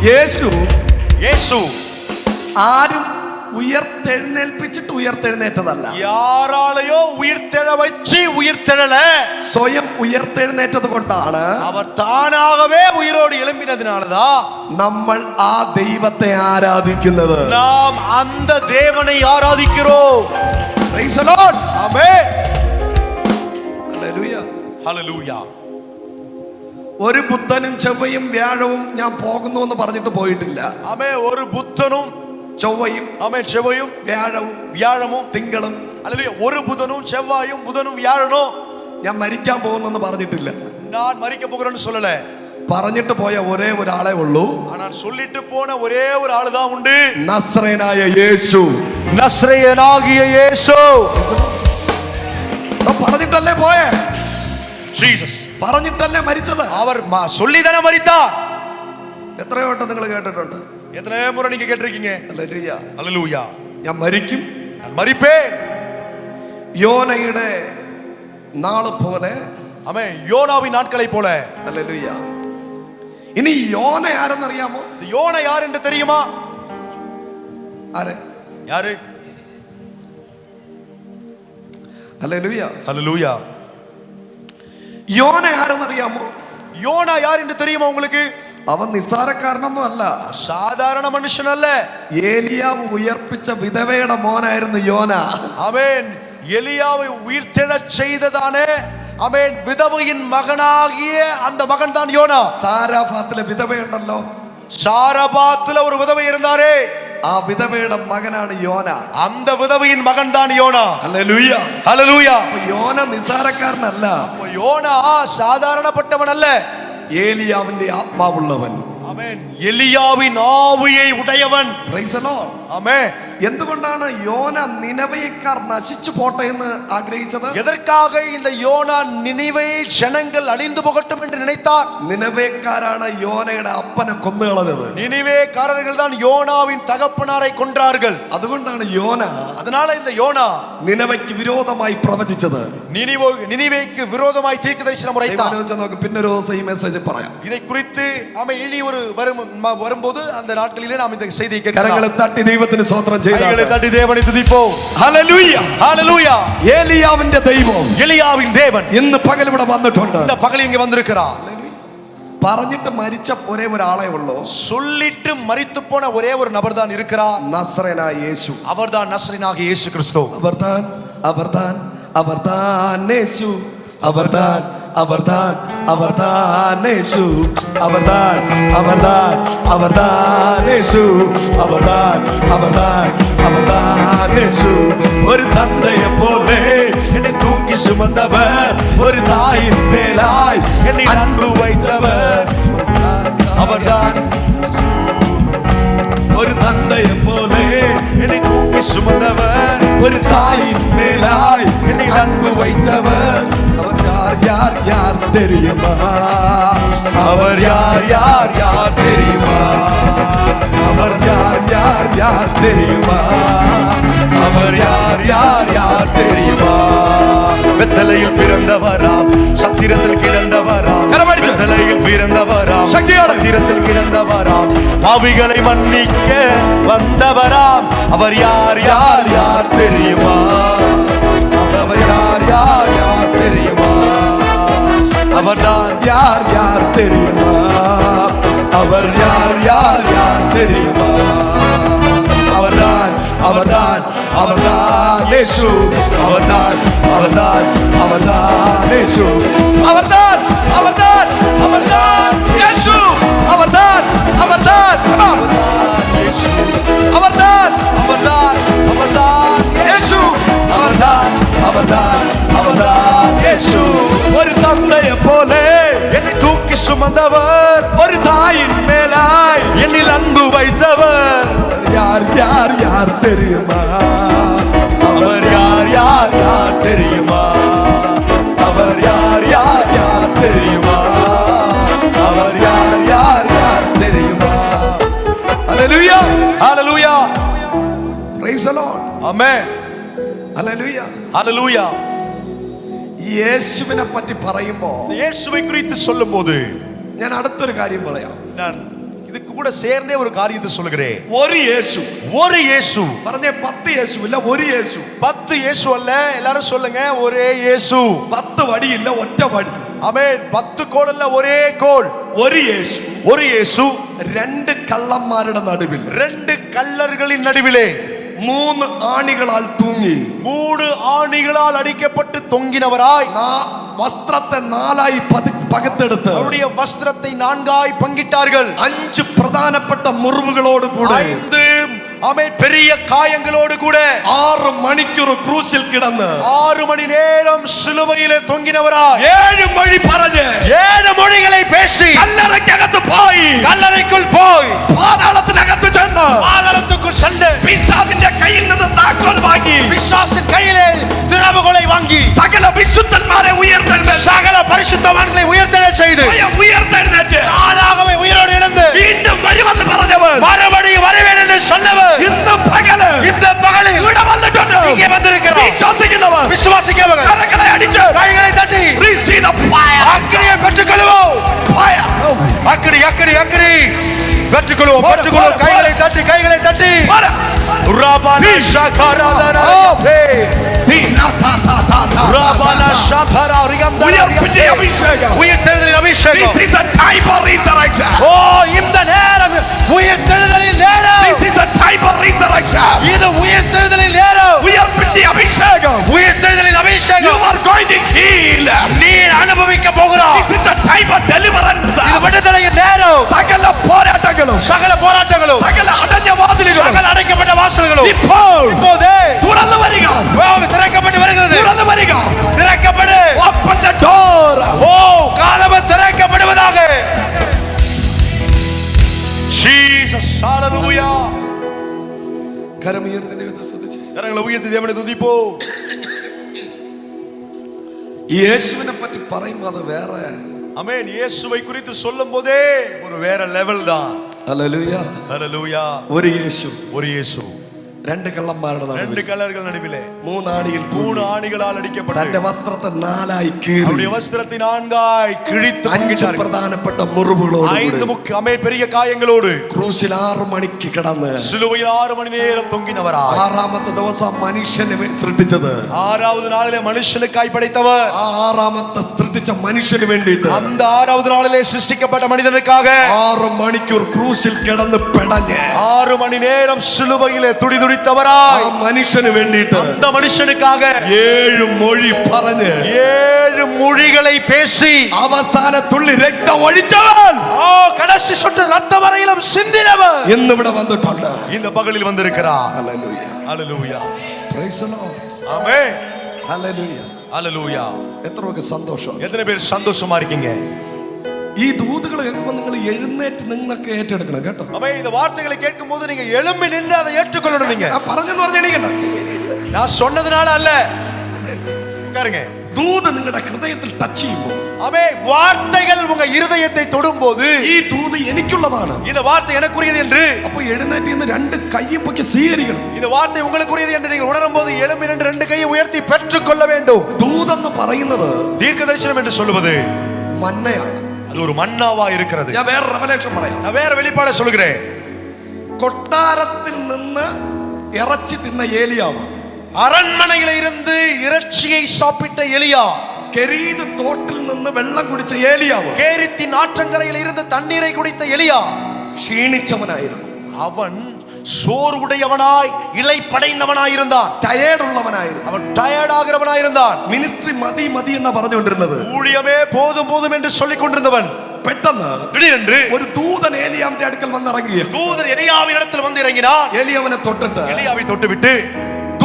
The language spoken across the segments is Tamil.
യേശു ആരും ഉയർത്തെഴുന്നേൽപ്പിച്ചിട്ട് ഉയർത്തെഴുന്നേറ്റതല്ല. യാരാളെയോ ഉയർത്തെഴ വെച്ച് ഉയർത്തെഴല, സ്വയം ഉയർത്തെഴുന്നേറ്റത് കൊണ്ടാണ്. അവർ താനാകவே ഉയരോട് எழும்பினதினாலதா നമ്മൾ ആ ദൈവത്തെ ആരാധിക്കുന്നത്. നാം அந்த தேவனை ஆராதிக்கிறோம். Praise the Lord. Amen. Hallelujah. Hallelujah. ഒരു ബുധനും ചൊവ്വയും വ്യാഴവും ഞാൻ പോകുന്നു എന്ന് പറഞ്ഞിട്ട് പോയിട്ടില്ല. ആമേൻ. ഒരു ബുധനും ചൊവ്വയും, ആമേൻ, ചൊവ്വയും വ്യാഴവും തിങ്കളും, ഹല്ലേലൂയ, ഒരു ബുധനും ചെவ்வாயும் ബുധനും വ്യാഴനോ ഞാൻ മരിക്കാൻ പോകുന്നെന്ന് പറഞ്ഞിട്ടില്ല. நான் மரிக்க போகிறேன்னு சொல்லல. പറഞ്ഞിട്ട് പോയ ഒരേ ഒരാളെ ഉള്ളൂ. ஆனால் சொல்லிட்டு போன ஒரே ஒரு ஆளு தான் உண்டு. നസ്രേനായ യേശു. നസ്രയനാകിയ യേശു. പറഞ്ഞിട്ടല്ലേ പോയേ? ജീസസ് പറഞ്ഞിട്ടല്ലേ മരിച്ചത്? അവർ சொல்லிதானே மரித்தார். എത്രയോ വട്ടം നിങ്ങൾ കേട്ടിട്ടുണ്ട്? எத்தனை முறை நீங்க கேட்டிருக்கீங்க? ഹല്ലേലൂയ. ഹല്ലേലൂയ. ഞാൻ മരിക്കും, ഞാൻ മരിப்பேன். യോനയുടെ നാള് പോലെ, ആമേൻ, യോനാവിൻ നാட்களை போல. ഹല്ലേലൂയ. ഇനി യോന ആരെന്നറിയാമോ? யோனா யார் என்று தெரியுமா? ആരെ? யாரு? ഹല്ലേലൂയ. ഹല്ലേലൂയ. യോന ആരെന്നറിയാമോ? யோனா யார் என்று தெரியுமா உங்களுக்கு? അവൻ നിസ്സാരക്കാരനൊന്നും അല്ല, സാധാരണ മനുഷ്യനല്ല. ഏലിയാവ് ഉയർപ്പിച്ച വിധവയുടെ മോനായിരുന്നു യോന. ആമേൻ. எலியாவை உயிர்த்தெழச் செய்ததானே, ஆமென், விதவையின் மகனாகிய அந்த மகன் தான் யோனா. സാരാഫാത്തിലെ വിധവയുണ്ടല്ലോ, சாரபாத்துல ஒரு விதவை இருந்தாரே, ആ വിധവയുടെ മകനാണ് യോന. அந்த விதவையின் மகன் தான் யோனா. ഹല്ലേലൂയ. ഹല്ലേലൂയ. യോന നിസ്സാരക്കാരനല്ല, யோனா சாதாரணப்பட்டவன் அல்ல. ഏലിയാവിന്റെ ആത്മാവുള്ളവൻ. ആമേൻ. എലിയാവിൻ ആവിயை உடையவன். Praise the Lord. ആമേൻ. എന്തുകൊണ്ടാണ് യോന നിനവയക്കാർ നശിച്ചു പോട്ടെ എന്ന് ആഗ്രഹിച്ചത്? எதற்காக இந்த யோனா நினிவே ஜனங்கள் அழிந்து போகட்டும் என்று நினைத்தார்? നിനവയക്കാരാണ് യോനയുടെ അപ്പനെ കൊന്നുകളഞ്ഞത്. நினிவேக்காரர்கள் தான் யோனாவின் தகப்பனாரை கொன்றார்கள். അതുകൊണ്ടാണ് യോന, அதனால இந்த யோனா നിനവയ്ക്ക് വിരോധമായി പ്രവചിച്ചത്. நினிவேக்கு விரோதமாய் தீர்க்கதரிசனம் உரைத்தார். നമുക്ക് പിന്നെ ഒരു ദിവസം ഈ മെസ്സേജ് പറയാം. இதை குறித்து ஆமென், இனி ஒரு வரும்போது அந்த நாட்களிலே நாம் இந்த செய்தியை கேட்கலாம். കരങ്ങളെ തട്ടി ദൈവത്തിന് സ്തോത്രം ചെയ്താട്ടെ. கைகளை தட்டி தேவனை துதிப்போம். ഹല്ലേലൂയ. ഹല്ലേലൂയ. ഏലിയാവിന്റെ ദൈവം, எலியாவின் தேவன் ഇന്ന് പകൽ ഇവിടെ വന്നിട്ടുണ്ട്. இந்த பகல் இங்கே வந்திருக்கிறார். പറഞ്ഞിട്ട് മരിച്ച ഒരേ ഒരാളെ ഉള്ളൂ. சொல்லிட்டு மரித்து போன ஒரே ஒரு நபர் தான் இருக்கிறார். നസ്രേനായ യേശു. அவர்தான் நசரேயனாகிய இயேசு கிறிஸ்து. അവர்தான் அவர்தான் அவர்தான் യേശു. அவர்தான் அவர்தான் அவர்தான் യേശു. அவர்தான் அவர்தான் அவர்தான் യേശു. அவர்தான் அவர்தான் அவர்தான் യേശു. ഒരു തന്തയെ പോലെ എന്നെ തൂക്കി സുമന്നവർ, ഒരു തായിൻ മേലായി എന്നെ അன்பு வைத்தவர். அவர்தான். ഒരു തന്തയെ പോലെ എന്നെ തൂക്കി സുമന്നവർ, ഒരു തായിൻ മേലായി എന്നെ അன்பு வைத்தவர். அவர் யார் யார் யார் தெரியுமா? அவர் யார் யார் யார் தெரியுமா? அவர் யார் யார் யார் தெரியுமா? அவர் யார் யார் யார் தெரியுமா? வெத்தலையில் பிறந்தவராம், சத்திரத்தில் கிடந்தவராம், வெத்தலையில் பிறந்தவராம், சத்திரத்தில் கிடந்தவராம், பாவிகளை மன்னிக்க வந்தவராம். அவர் யார் யார் யார் தெரியுமா? அவர் யார் யார் யார் தெரியுமா? அவர்தான் யார் யார் தெரியுமா? அவர் யார் யார் யார் தெரியுமா? அவர்தான் அவர்தான் அவர்தான் യേശു. அவர்தான் அவர்தான் அவர்தான் യേശു. அவர்தான் அவர்தான் அவர்தான் യേശു. அவர்தான் அவர்தான் യേശു. அவர்தான் அவர்தான் அவர்தான் യേശു. அவர்தான் அவர்தான் அவர்தான் യേശു. ഒരു തന്തയെ പോലെ എന്നെ തൂക്കി சுமந்தவர், ஒரு தாயின் மேலாய் என்னில் அன்பு வைத்தவர். யார் யார் யார் தெரியுமா? அவர் யார் யார் யார் தெரியுமா? அவர் யார் யார் யார் தெரியுமா? அவர் யார் யார் யார் தெரியுமா? Hallelujah. Hallelujah. Praise the Lord. Amen. Hallelujah. Hallelujah. യേശുവിനെ പറ്റി പറയുമ്പോൾ, இயேசுவை குறித்து சொல்லும்போது ഞാൻ അടുത്തൊരു കാര്യം പറയാം. நான் இதுக்கு கூட சேர்ந்தே ஒரு காரியத்தை சொல்லுகிறேன். ஒரு இயேசு. ஒரு இயேசு. പറഞ്ഞേ 10 இயேசு இல்ல ஒரு இயேசு. 10 இயேசு அல்ல, எல்லாரும் சொல்லுங்க ஒரே இயேசு. 10 வடி இல்ல ஒற்ற வடி. ஆமென். 10 கோல் அல்ல, ஒரே கோல். ஒரு இயேசு. ஒரு இயேசு. രണ്ട് കള്ളന്മാരുടെ നടുവിൽ, 2 கள்ளர்களின் நடுவிலே 3 ആണികളാൽ തൂങ്ങി, 3 ஆணிகளால் அடிக்கப்பட்டு தொங்கினவராய், വസ്ത്രത്തെ 4ആയി പകുത്തെടുത്ത് அவருடைய வஸ்திரத்தை 4ஆய் பங்கிட்டார்கள். 5 പ്രധാനപ്പെട്ട മുറിവുകളോട് കൂടെ, 5 பெரிய காயங்களோடு கூட 6 മണിക്കൂർ ക്രൂശിൽ കിടന്ന് 6 மணி நேரம் சிலுவையிலே தொங்கினவராய், 7 മൊഴി പറഞ്ഞ് 7 மொழிகளை பேசி കല്ലറയ്ക്കകത്ത് പോയി, கல்லறைக்குள் போய் പാതാളത്തിനകത്ത് ചെന്ന് பாதாளத்துக்குள் சென்று പിശാചിന്റെ കയ്യിൽ നിന്ന് താക്കോൽ വാങ്ങി, பிசாசின் கையிலே திறவுகோலை வாங்கி സകല വിശുദ്ധന്മാരെ ഉയർത്തെഴുന്നേറ്റ്, சகல பரிசுத்தவான்களை உயர்த்தெழச் செய்து ഉയർത്തെഴുന്നേറ്റ് ஆனாகவே உயிரோடு எழுந்து വീണ്ടും വരുമെന്ന് പറഞ്ഞവൻ, மறுபடியும் வருவேன் என்று சொன்னவர் ഇന്ന് പകല് இந்த பகலில் ഇവിടെ വന്നിട്ടുണ്ട്. இங்கே வந்திருக்கிறார். വിശ്വസിക്കുന്നവർ விசுவாசிக்கிறவர்கள் കരങ്ങളെ അടിച്ച് கைகளை தட்டி receive the fire. அக்கினியை பெற்றுக்கொள்வோம். Fire. அக்கினி அக்கினி அக்கினி பெற்றுக்கொள்வோம். பெற்றுக்கொள்வோம். கைகளை தட்டி கைகளை தட்டி Fire. ரபானா ஷகராதனா ரபானா ஷபரா ரிகம்தா ഉയർപ്പിന്റെ അഭിഷേകം. உயிர்த்தெழுதலின் அபிஷேகம். This is a time for resurrection. ஓ, இந்த நேரம் உயிர்த்தெழுதலின் நேரம். This is a time for resurrection. இது உயிர்த்தெழுதலின் நேரம். ഉയർപ്പിന്റെ അഭിഷേകം. உயிர்த்தெழுதலின் You அபிஷேகம். are going to heal. நீர் அனுபவிக்க போகிறாய். This is a time for deliverance. இது விடுதலையின் நேரம். സകല പോരാട്ടങ്ങളും, சகல போராட்டங்களும், സകല അടഞ്ഞ വാതിലുകളും சகல அடைக்கப்பட்ட வாசல்களும் ഇപ്പോൾ இப்போதே തുറന്നു വരിക. திறக்கப்பட்டு வருகிறது. തുറന്നു വരിക. திறக்கப்படு. Open the door. ஓ, காலமும் திறக்கப்படுவதாக. Jesus, hallelujah. കരമുയർത്തി ദൈവത്തെ സ്തുതിച്ച്. கரங்களை உயர்த்தி தேவனை துதிப்போம். യേശുവിനെ പറ്റി പറയുമ്പോൾ അത് വേറെ. ஆமென். இயேசுவை குறித்து சொல்லும்போதே ஒரு வேற லெவல் தான். ഹല്ലേലൂയ. ஹல்லேலூயா. ഒരു യേശു, ஒரு இயேசு, 2 കള്ളന്മാരുടെ നടുവിൽ, 2 கள்ளர்கள் நடுவிலே 3 ആണിയിൽ 3 ஆணிகளால் അടിக்கப்பட்டு തന്റെ വസ്ത്രത്തെ 4ആയി കീറി, அவருடைய வஸ்திரத்தை 4ஆய் கிழித்து 5 பங்கிட்டார்கள். പ്രധാനപ്പെട്ട മുറിവുകളോട് 5 ஆமென் பெரிய காயங்களோடு ക്രൂശിൽ 6 മണിക്ക് കിടന്ന് சிலுவையில் 6 மணி நேரம் தொங்கினவரா. 6ാമത്തെ ദിവസം മനുഷ്യനെ സൃഷ്ടിച്ചത്, 6வது நாளிலே மனுஷனுக்காய் படைத்தவர். ആ 6ാമത്തെ സൃഷ്ടിച്ച മനുഷ്യന് വേണ്ടിയിട്ട് அந்த 6வது நாளிலே சிருஷ்டிக்கப்பட்ட மனிதனுக்காக 6 മണിക്കൂർ ക്രൂശിൽ കിടന്ന് പെടഞ്ഞ് 6 மணி நேரம் சிலுவையிலே துடிதுடித்தவராய், ആ മനുഷ്യന് വേണ്ടിയിട്ട് அந்த மனுஷனுக்காக 7 മൊഴി പറഞ്ഞ് 7 மொழிகளை பேசி അവസാന തുള്ളി രക്തം ഒഴിച്ചവൻ ஓ, கடைசி சொட்டு ரத்த வரையிலும் சிந்தினவர் ഇന്നിവിടെ വന്നിട്ടുണ്ട്. இந்த பகலில் வந்திருக்கிறார். Hallelujah. Hallelujah. Praise the Lord. Amen. Hallelujah. Hallelujah. എത്രയൊക്കെ സന്തോഷം. எத்தனை பேர் சந்தோஷமா இருக்கீங்க? ഈ ദൂതുകൾ കേൾക്കുമ്പോൾ നിങ്ങൾ എഴുന്നേറ്റ് നിന്നൊക്കെ ഏറ്റെടുക്കണം കേട്ടോ. ஆமென். இந்த வார்த்தைகளை கேட்கும்போது நீங்க எழும்பி நின்று அதை ஏற்றுக்கொள்ளணும். நீங்க ഞാൻ പറഞ്ഞെന്ന് പറഞ്ഞ എണീക്കണ്ട. நான் சொன்னதுனால அல்ல, உட்காருங்க. ദൂത് നിങ്ങളുടെ ഹൃദയത്തിൽ ടച്ച് ചെയ്യുമ്പോൾ, ஆமென், வார்த்தைகள் உங்க இருதயத்தை தொடும்போது ഈ ദൂത് എനിക്കുള്ളതാണ്. இந்த வார்த்தை எனக்குரியது என்று, അപ്പൊ എഴുന്നേറ്റ് നിന്ന് 2 കൈയും പൊക്കി സ്വീകരിക്കണം. இந்த வார்த்தை உங்களுக்குரியது என்று நீங்கள் உணரும் போது எழும்பி நின்று 2 கையை உயர்த்தி பெற்றுக்கொள்ள வேண்டும். ദൂതെന്ന് പറയുന്നത് தீர்க்க தரிசனம் என்று சொல்லுவது മന്നയാണ്. அது ஒரு மன்னாவா இருக்கிறது. ഞാൻ വേറെ റെവലേഷൻ പറയാം. நான் வேற வெளிப்பாட சொல்லுகிறேன். കൊട്ടാരത്തിൽ നിന്ന് ഇറച്ചി തിന്ന ഏലിയാവ്, அரண்மனையில இருந்து இறைச்சியை சாப்பிட்ட எலியா, കെരീത് തോട്ടിൽ നിന്ന് വെള്ളം കുടിച്ച ഏലിയാവ്, கேரித்தின் ஆற்றங்கரையில் இருந்து தண்ணீரை குடித்த எலியா ക്ഷീണിച്ചവനായിരുന്നു. அவன் சோர்வுடையவனாய் இலை படைந்தவனாய் இருந்தான். ടയേർഡ് ഉള്ളവനായിരുന്നു. அவன் டயர்ட் ஆகிறவனாய் இருந்தான். മിനിസ്ട്രി മതി മതി എന്നാ പറഞ്ഞുകൊണ്ടിരുന്നത്. ஊழியமே போதும் போதும் என்று சொல்லிக் கொண்டிருந்தவன் പെട്ടെന്ന് திடீரென்று ഒരു ദൂതൻ ഏലിയാവിന്റെ അടുക്കൽ വന്നിറങ്ങി. தூதர் எலியாவின் இடத்தில் வந்து இறங்கினான். ഏലിയാവിനെ തൊട്ടിട്ട് எலியாவை தொட்டுவிட்டு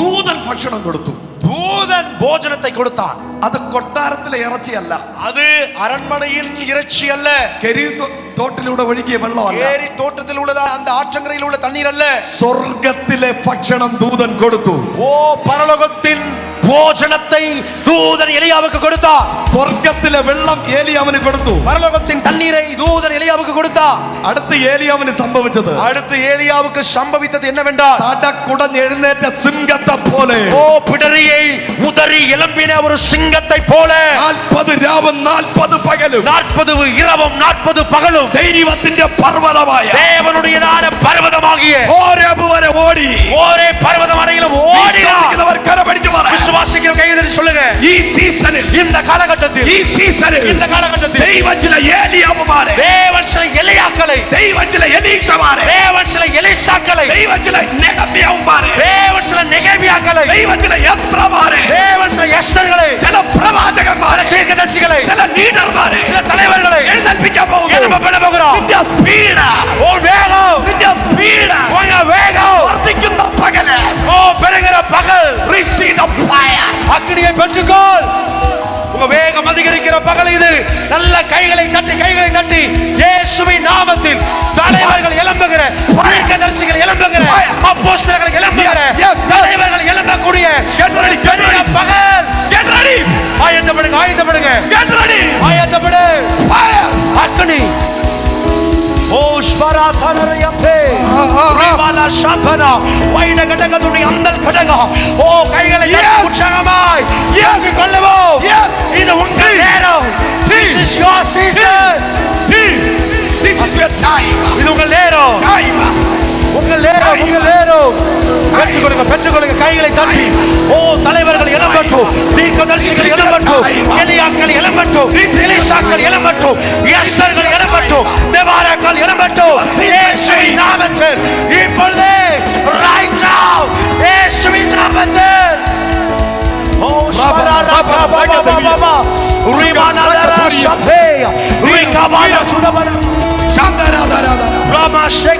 ദൂതൻ ഭക്ഷണം കൊടുത്തു. தூதன் போஜனத்தை கொடுத்தான். അത് കൊട്ടാരത്തിലെ ഇറച്ചിയല്ല, அது அரண்மனையின் இறைச்சி அல்ல, കെരീത് തോട്ടിലൂടെ ഒഴുകിയ വെള്ളമല്ല, ஏரி தோட்டத்தில் உள்ளதா அந்த ஆற்றங்கரையில் உள்ள தண்ணீர் அல்ல, സ്വർഗത്തിലെ ഭക്ഷണം ദൂതൻ കൊടുത്തു. ஓ, பரலோகத்தின் போஜனத்தை தூதன் எலியாவுக்கு கொடுத்தார். സ്വർഗത്തിലെ വെള്ളം ഏലിയാവിന് കൊടുത്തു. பரலோகத்தின் தண்ணீரை தூதன் எலியாவுக்கு கொடுத்தார். അടുത്ത് ഏലിയാവിന് സംഭവിച്ചത്, அடுத்து ஏலியாவுக்கு சம்பவித்தது என்னவென்றால், സടകുടഞ്ഞ് എഴുന്നേറ്റ സിംഹത്തെ പോലെ, ஓ பிடரியை உதறி எழும்பின ஒரு சிங்கத்தை போல 40 രാവും 40 പകലും 40 இரவும் 40 பகலும் ദൈവത്തിന്റെ പർവ്വതമായ தேவனுடையதான பர்வதமாகிய ഹോരേബ് വരെ ഓടി. ஒரே பர்வதம் அருகிலும் ஓடினார். വിശ്വസിക്കുന്നവർ കരമടിച്ചു പറ. விசுவாசிக்கிற கையை சொல்லுங்க, ഈ സീസണിൽ, இந்த காலகட்டத்தில், ഈ സീസണിൽ இந்த காலகட்டத்தில் ദൈവം ചില ഏലിയാവുമാരെ, தேவன் சில எலியாக்களை, ദൈവം ചില എലീശമാരെ, தேவன் சில எலிசாக்களை, ദൈവം ചില നെഹമ്യാവുമാരെ, தேவன் சில நெகேமியாக்களை, ദൈവം ചില എസ്രാമാരെ, தேவன் சில எஸ்தர்களை, ചില പ്രവാചകന്മാരെ, தீர்க்கதரிசிகளை, ചില ലീഡർമാരെ சில தலைவர்களை എഴുന്നേൽപ്പിക്കാൻ പോകുന്നു. எழும்ப பண்ண போகிறோம். നിന്റെ സ്പീഡ്, ஓ வேகம், നിന്റെ സ്പീഡ് உங்க வேகம் വർദ്ധിക്കുന്ന പകല്, ஓ பெருகிற பகல், receive the fire. அக்கினியை பெற்றுக்கொள். உங்க வேகம் அதிகரிக்கிற பகல் இது. நல்ல கைகளை தட்டி இயேசுவின் நாமத்தில் தலைவர்கள் எழும்புகிற, தீர்க்கதரிசிகள் எழும்புகிற, அப்போஸ்தலர்கள் எழும்புகிற, தலைவர்கள் எழும்பக்கூடிய Get ready, get ready, பகல். get ready, ஆயத்தப்படுங்க, get ready, ஆயத்தப்படு. fire. அக்கினி ஓ ஸ்வராதனரயத்தே ரிவாலா ஷாபனா வைட கடகதுடைய அந்தல் கடக. ஓ கைகளை Yes. உற்சாகமாய் Yes. கொள்ளுவோம். Yes. இது உங்கள் நேரம். This is your season. This is your time. இது உங்கள் நேரம், Time. உங்கள் நேரம், உங்கள் நேரம். பெற்றுக்கொள்ளுங்க கைகளை தட்டி. ஓ தலைவர்கள் எழும்பட்டும், தீர்க்கதரிசிகள் எழும்பட்டும், எலியாக்கள் எழும்பட்டும், எலிசாக்கள் எழும்பட்டும், எஸ்தர்கள் எழும்பட்டும், தேவாராக்கள் எழும்பட்டும். இயேசுவின் நாமத்தில் இப்பொழுதே, right now, இயேசுவின் நாமத்தில். ஓ ஷபரபபபபபப ரிமானதர ஷபே ரிகபால சுடபல Shandaradara. ராமாஷே